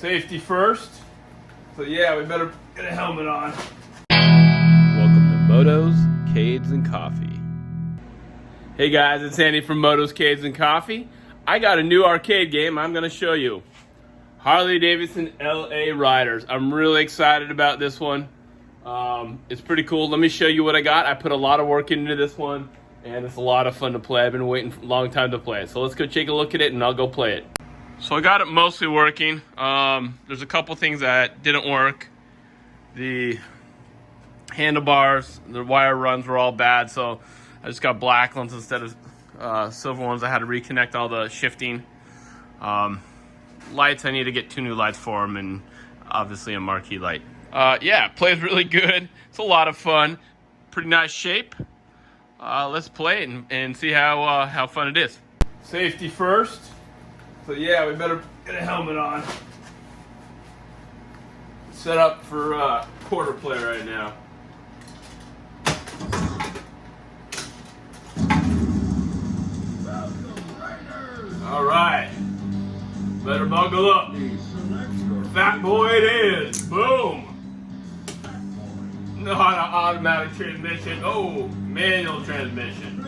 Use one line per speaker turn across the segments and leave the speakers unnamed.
Safety first. So yeah, we better get a helmet on.
Welcome to Motos, Cades, and Coffee.
Hey guys, it's Andy from Motoscades and Coffee. I got a new arcade game I'm gonna show you. Harley Davidson LA Riders. I'm really excited about this one. It's pretty cool. Let me show you what I got. I put a lot of work into this one, and it's a lot of fun to play. I've been waiting for a long time to play it. So let's go take a look at it, and I'll go play it. So I got it mostly working. There's a couple things that didn't work. The handlebars, the wire runs were all bad, so I just got black ones instead of silver ones. I had to reconnect all the shifting. Lights, I need to get 2 new lights for them, and obviously a marquee light. Yeah, plays really good. It's a lot of fun. Pretty nice shape. Let's play it and see how fun it is. Safety first. So yeah, we better get a helmet on. Set up for quarter play right now. All right, better buckle up. Fat boy it is. Boom. Not an automatic transmission. Oh, manual transmission.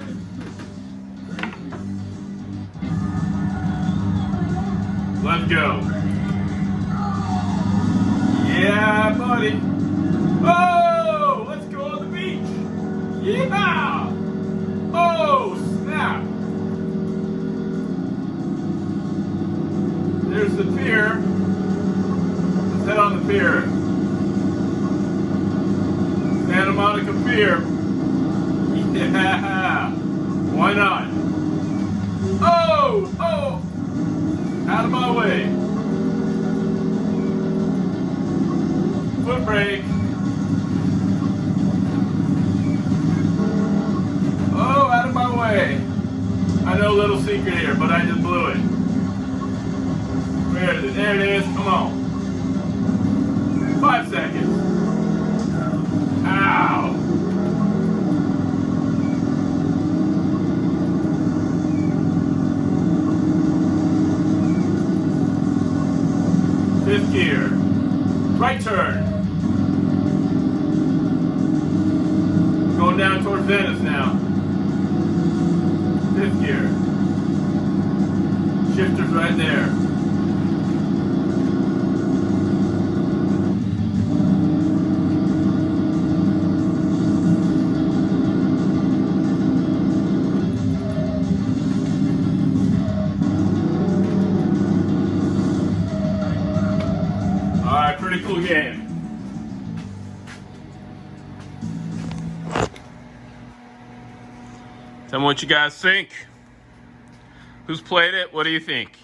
Let's go. Yeah, buddy. Oh, let's go on the beach. Yeah. Oh, snap. There's the pier. Let's head on the pier. Santa Monica Pier. Yeah. Why not? Oh, oh. Out of my way. Foot brake. Oh, out of my way. I know a little secret here, but I just blew it. Where is it? There it is. Come on. 5 seconds. Ow. Fifth gear. Right turn. Going down toward Venice now. Fifth gear. Shifter's right there. Alright, pretty cool game. Tell me what you guys think. Who's played it? What do you think?